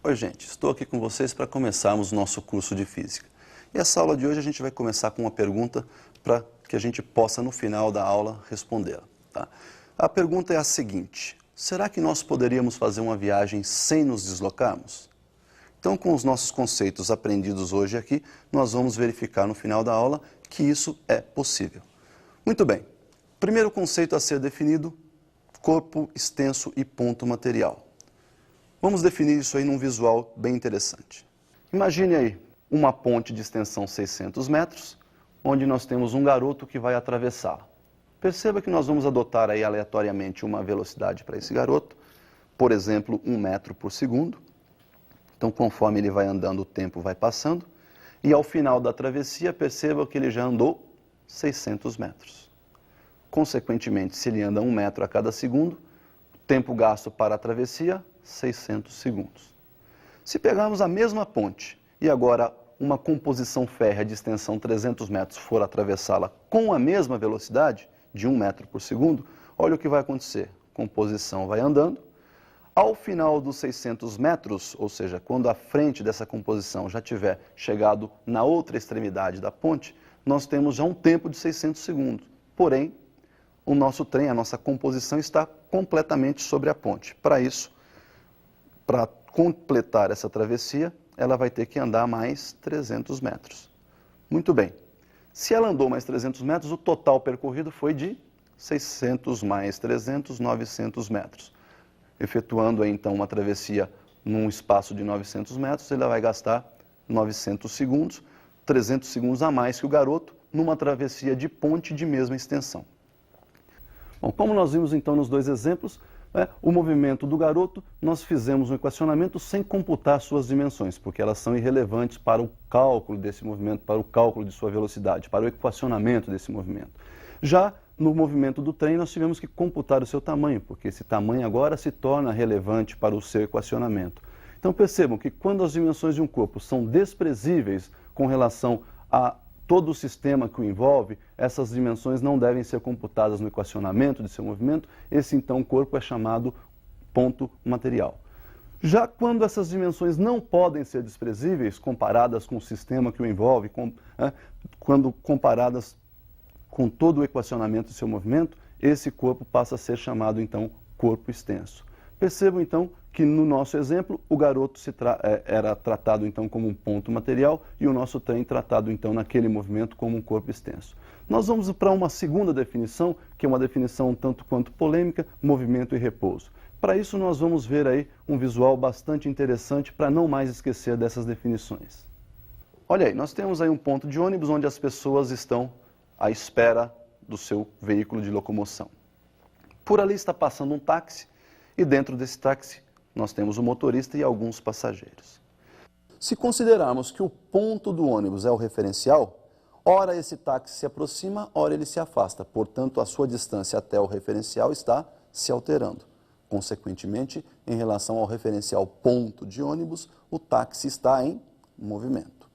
Oi, gente, estou aqui com vocês para começarmos o nosso curso de Física. E essa aula de hoje a gente vai começar com uma pergunta para que a gente possa, no final da aula, respondê-la. Tá? A pergunta é a seguinte: será que nós poderíamos fazer uma viagem sem nos deslocarmos? Então, com os nossos conceitos aprendidos hoje aqui, nós vamos verificar no final da aula que isso é possível. Muito bem. Primeiro conceito a ser definido: corpo extenso e ponto material. Vamos definir isso aí num visual bem interessante. Imagine aí uma ponte de extensão 600 metros, onde nós temos um garoto que vai atravessá-la. Perceba que nós vamos adotar aí aleatoriamente uma velocidade para esse garoto, por exemplo, 1 metro por segundo. Então, conforme ele vai andando, o tempo vai passando. E ao final da travessia, perceba que ele já andou 600 metros. Consequentemente, se ele anda 1 metro a cada segundo, o tempo gasto para a travessia, 600 segundos. Se pegarmos a mesma ponte e agora uma composição férrea de extensão 300 metros for atravessá-la com a mesma velocidade, de 1 metro por segundo, olha o que vai acontecer. A composição vai andando. Ao final dos 600 metros, ou seja, quando a frente dessa composição já tiver chegado na outra extremidade da ponte, nós temos já um tempo de 600 segundos. Porém, o nosso trem, a nossa composição está completamente sobre a ponte. Para isso, para completar essa travessia, ela vai ter que andar mais 300 metros. Muito bem. Se ela andou mais 300 metros, o total percorrido foi de 600 mais 300, 900 metros. Efetuando aí, então, uma travessia num espaço de 900 metros, ela vai gastar 900 segundos, 300 segundos a mais que o garoto, numa travessia de ponte de mesma extensão. Bom, como nós vimos então nos dois exemplos, o movimento do garoto, nós fizemos um equacionamento sem computar suas dimensões, porque elas são irrelevantes para o cálculo desse movimento, para o cálculo de sua velocidade, para o equacionamento desse movimento. Já no movimento do trem, nós tivemos que computar o seu tamanho, porque esse tamanho agora se torna relevante para o seu equacionamento. Então percebam que quando as dimensões de um corpo são desprezíveis com relação a todo o sistema que o envolve, essas dimensões não devem ser computadas no equacionamento de seu movimento. Esse, então, corpo é chamado ponto material. Já quando essas dimensões não podem ser desprezíveis, comparadas com o sistema que o envolve, quando comparadas com todo o equacionamento de seu movimento, esse corpo passa a ser chamado, então, corpo extenso. Percebam, então, que no nosso exemplo, o garoto era tratado, então, como um ponto material e o nosso trem tratado, então, naquele movimento como um corpo extenso. Nós vamos para uma segunda definição, que é uma definição um tanto quanto polêmica: movimento e repouso. Para isso, nós vamos ver aí um visual bastante interessante para não mais esquecer dessas definições. Olha aí, nós temos aí um ponto de ônibus onde as pessoas estão à espera do seu veículo de locomoção. Por ali está passando um táxi e dentro desse táxi nós temos o motorista e alguns passageiros. Se considerarmos que o ponto do ônibus é o referencial, ora esse táxi se aproxima, ora ele se afasta. Portanto, a sua distância até o referencial está se alterando. Consequentemente, em relação ao referencial ponto de ônibus, o táxi está em movimento.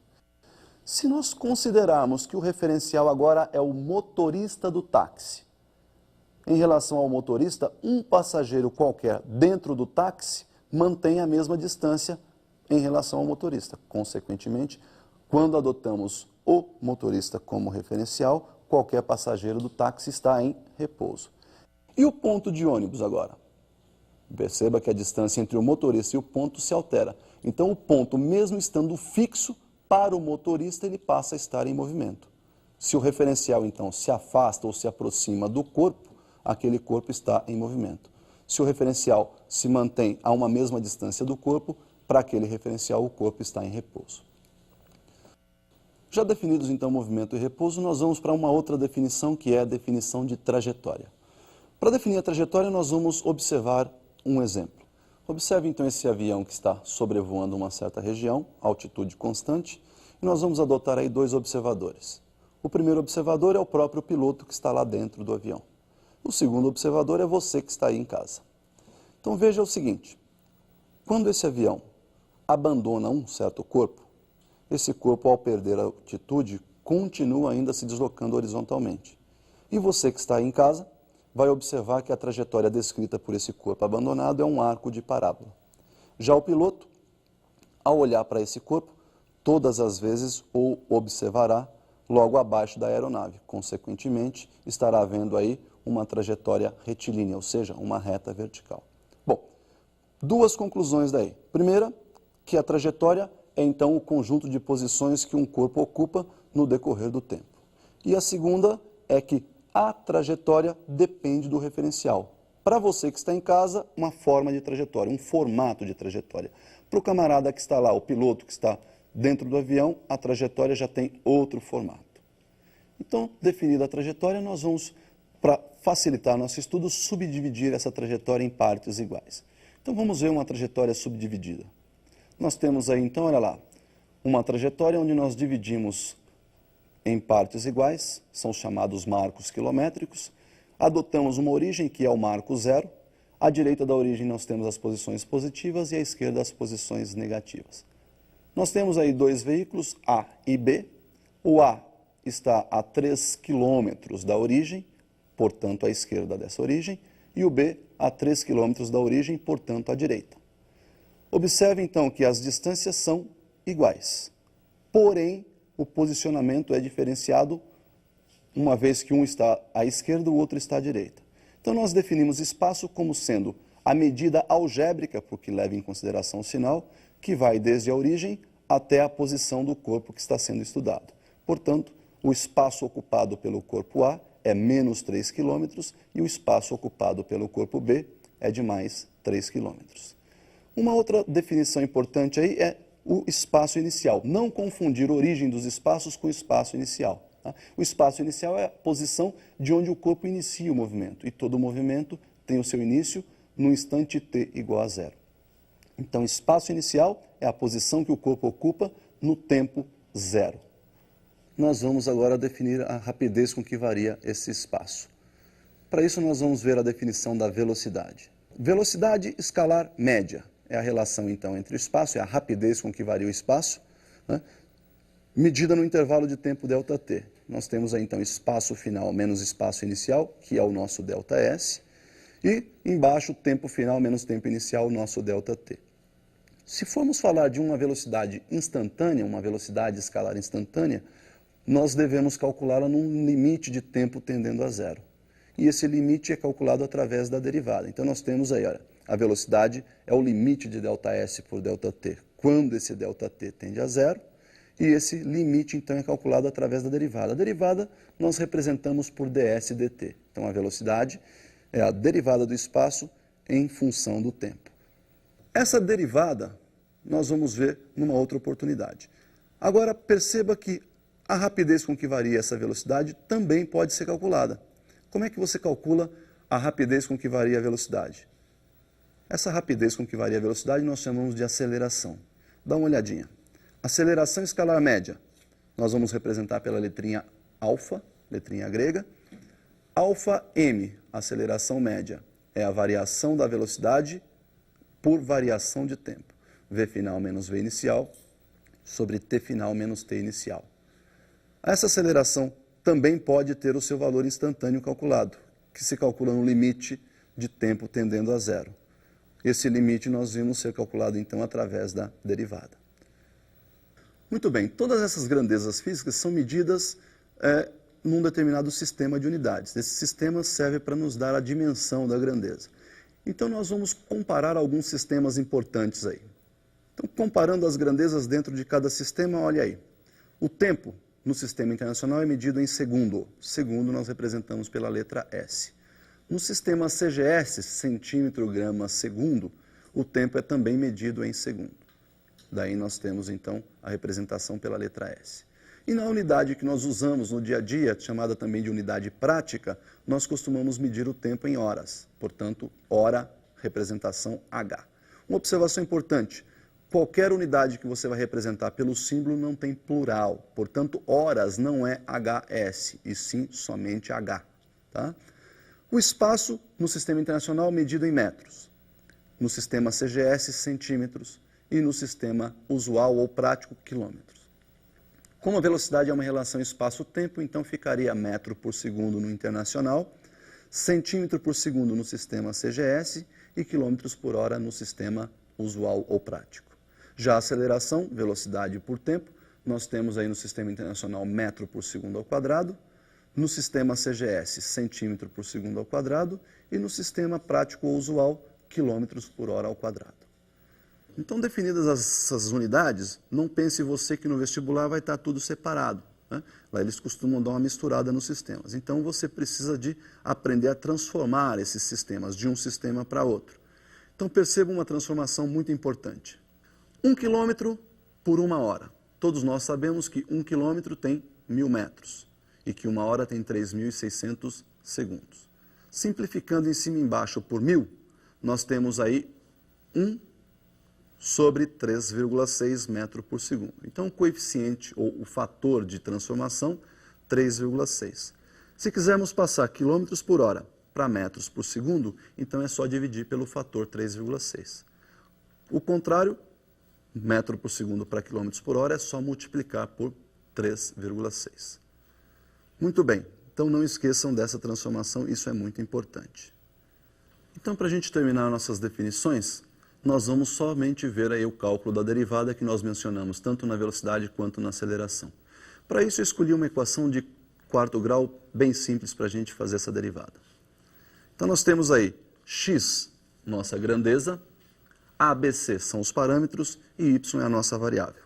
Se nós considerarmos que o referencial agora é o motorista do táxi, em relação ao motorista, um passageiro qualquer dentro do táxi mantém a mesma distância em relação ao motorista. Consequentemente, quando adotamos o motorista como referencial, qualquer passageiro do táxi está em repouso. E o ponto de ônibus agora? Perceba que a distância entre o motorista e o ponto se altera. Então, o ponto, mesmo estando fixo, para o motorista ele passa a estar em movimento. Se o referencial, então, se afasta ou se aproxima do corpo, aquele corpo está em movimento. Se o referencial se mantém a uma mesma distância do corpo, para aquele referencial o corpo está em repouso. Já definidos então movimento e repouso, nós vamos para uma outra definição, que é a definição de trajetória. Para definir a trajetória, nós vamos observar um exemplo. Observe então esse avião que está sobrevoando uma certa região, altitude constante, e nós vamos adotar aí dois observadores. O primeiro observador é o próprio piloto que está lá dentro do avião. O segundo observador é você que está aí em casa. Então veja o seguinte: quando esse avião abandona um certo corpo, esse corpo, ao perder a altitude, continua ainda se deslocando horizontalmente. E você que está aí em casa vai observar que a trajetória descrita por esse corpo abandonado é um arco de parábola. Já o piloto, ao olhar para esse corpo, todas as vezes o observará logo abaixo da aeronave. Consequentemente, estará vendo aí uma trajetória retilínea, ou seja, uma reta vertical. Bom, duas conclusões daí. Primeira, que a trajetória é então o conjunto de posições que um corpo ocupa no decorrer do tempo. E a segunda é que a trajetória depende do referencial. Para você que está em casa, uma forma de trajetória, um formato de trajetória. Para o camarada que está lá, o piloto que está dentro do avião, a trajetória já tem outro formato. Então, definida a trajetória, nós vamos, para facilitar nosso estudo, subdividir essa trajetória em partes iguais. Então, vamos ver uma trajetória subdividida. Nós temos aí, então, olha lá, uma trajetória onde nós dividimos em partes iguais, são chamados marcos quilométricos. Adotamos uma origem, que é o marco zero. À direita da origem nós temos as posições positivas e à esquerda as posições negativas. Nós temos aí dois veículos, A e B. O A está a 3 quilômetros da origem, portanto à esquerda dessa origem, e o B a 3 quilômetros da origem, portanto à direita. Observe então que as distâncias são iguais, porém o posicionamento é diferenciado, uma vez que um está à esquerda e o outro está à direita. Então nós definimos espaço como sendo a medida algébrica, porque leva em consideração o sinal, que vai desde a origem até a posição do corpo que está sendo estudado. Portanto, o espaço ocupado pelo corpo A é menos 3 km e o espaço ocupado pelo corpo B é de mais 3 km. Uma outra definição importante aí é o espaço inicial. Não confundir a origem dos espaços com o espaço inicial. Tá? O espaço inicial é a posição de onde o corpo inicia o movimento, e todo movimento tem o seu início no instante t igual a zero. Então, espaço inicial é a posição que o corpo ocupa no tempo zero. Nós vamos agora definir a rapidez com que varia esse espaço. Para isso, nós vamos ver a definição da velocidade. Velocidade escalar média é a relação, então, entre o espaço, é a rapidez com que varia o espaço, né, medida no intervalo de tempo ΔT. Nós temos aí, então, espaço final menos espaço inicial, que é o nosso ΔS, e embaixo, tempo final menos tempo inicial, o nosso ΔT. Se formos falar de uma velocidade instantânea, uma velocidade escalar instantânea, nós devemos calculá-la num limite de tempo tendendo a zero. E esse limite é calculado através da derivada. Então nós temos aí, olha, a velocidade é o limite de ΔS por ΔT, quando esse ΔT tende a zero, e esse limite então é calculado através da derivada. A derivada nós representamos por ds dt. Então a velocidade é a derivada do espaço em função do tempo. Essa derivada nós vamos ver numa outra oportunidade. Agora perceba que a rapidez com que varia essa velocidade também pode ser calculada. Como é que você calcula a rapidez com que varia a velocidade? Essa rapidez com que varia a velocidade nós chamamos de aceleração. Dá uma olhadinha. Aceleração escalar média, nós vamos representar pela letrinha alfa, letrinha grega. Alfa m, aceleração média, é a variação da velocidade por variação de tempo. V final menos V inicial sobre T final menos T inicial. Essa aceleração também pode ter o seu valor instantâneo calculado, que se calcula no limite de tempo tendendo a zero. Esse limite nós vimos ser calculado então através da derivada. Muito bem, todas essas grandezas físicas são medidas num determinado sistema de unidades. Esse sistema serve para nos dar a dimensão da grandeza. Então nós vamos comparar alguns sistemas importantes aí. Então, comparando as grandezas dentro de cada sistema, olha aí. O tempo no sistema internacional é medido em segundo. Segundo nós representamos pela letra S. No sistema CGS, centímetro, grama, segundo, o tempo é também medido em segundo. Daí nós temos, então, a representação pela letra S. E na unidade que nós usamos no dia a dia, chamada também de unidade prática, nós costumamos medir o tempo em horas. Portanto, hora, representação H. Uma observação importante, qualquer unidade que você vai representar pelo símbolo não tem plural. Portanto, horas não é HS, e sim somente H. Tá? O espaço no sistema internacional é medido em metros. No sistema CGS, centímetros. E no sistema usual ou prático, quilômetros. Como a velocidade é uma relação espaço-tempo, então ficaria metro por segundo no internacional, centímetro por segundo no sistema CGS e quilômetros por hora no sistema usual ou prático. Já a aceleração, velocidade por tempo, nós temos aí no Sistema Internacional metro por segundo ao quadrado, no Sistema CGS centímetro por segundo ao quadrado e no Sistema prático ou usual quilômetros por hora ao quadrado. Então, definidas essas unidades, não pense você que no vestibular vai estar tudo separado, né? Lá eles costumam dar uma misturada nos sistemas. Então, você precisa de aprender a transformar esses sistemas de um sistema para outro. Então, perceba uma transformação muito importante. 1 quilômetro por 1 hora. Todos nós sabemos que 1 quilômetro tem 1000 metros e que 1 hora tem 3.600 segundos. Simplificando em cima e embaixo por 1000, nós temos aí 1 sobre 3,6 metro por segundo. Então, o coeficiente ou o fator de transformação, 3,6. Se quisermos passar quilômetros por hora para metros por segundo, então é só dividir pelo fator 3,6. O contrário, metro por segundo para quilômetros por hora, é só multiplicar por 3,6. Muito bem, então não esqueçam dessa transformação, isso é muito importante. Então, para a gente terminar nossas definições, nós vamos somente ver aí o cálculo da derivada que nós mencionamos, tanto na velocidade quanto na aceleração. Para isso, eu escolhi uma equação de 4º grau bem simples para a gente fazer essa derivada. Então, nós temos aí x, nossa grandeza, a, b, c são os parâmetros e y é a nossa variável.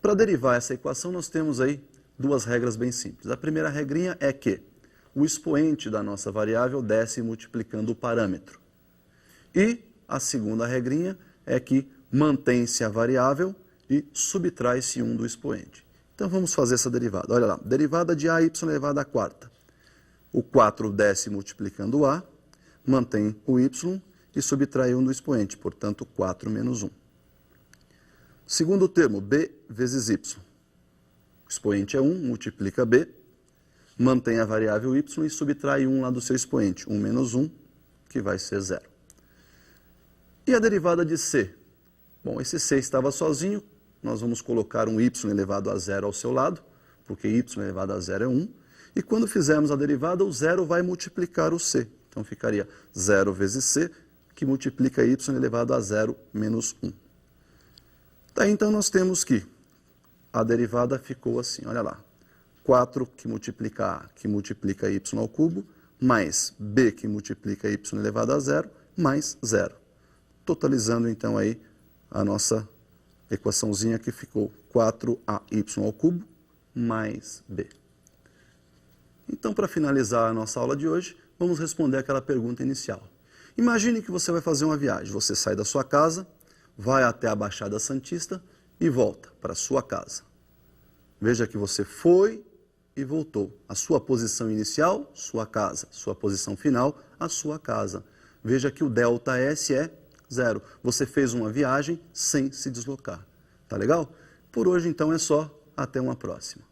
Para derivar essa equação, nós temos aí duas regras bem simples. A primeira regrinha é que o expoente da nossa variável desce multiplicando o parâmetro. E a segunda regrinha é que mantém-se a variável e subtrai-se 1 do expoente. Então vamos fazer essa derivada. Olha lá, derivada de AY elevado à quarta. O 4 desce multiplicando o A, mantém o Y e subtrai 1 do expoente, portanto 4 menos 1. Segundo termo, B vezes Y. O expoente é 1, multiplica B, mantém a variável Y e subtrai 1 lá do seu expoente, 1 menos 1, que vai ser 0. E a derivada de C? Bom, esse C estava sozinho, nós vamos colocar um y elevado a 0 ao seu lado, porque y elevado a 0 é 1, e quando fizermos a derivada, o 0 vai multiplicar o C. Então ficaria 0 vezes C, que multiplica y elevado a 0 menos 1. Daí então nós temos que a derivada ficou assim, olha lá, 4 que multiplica A, que multiplica y ao cubo, mais B que multiplica y elevado a 0, mais 0. Totalizando então aí a nossa equaçãozinha que ficou 4ay ao cubo mais b. Então, para finalizar a nossa aula de hoje, vamos responder aquela pergunta inicial. Imagine que você vai fazer uma viagem. Você sai da sua casa, vai até a Baixada Santista e volta para a sua casa. Veja que você foi e voltou. A sua posição inicial, sua casa. Sua posição final, a sua casa. Veja que o ΔS é 0. Você fez uma viagem sem se deslocar. Tá legal? Por hoje, então, é só. Até uma próxima.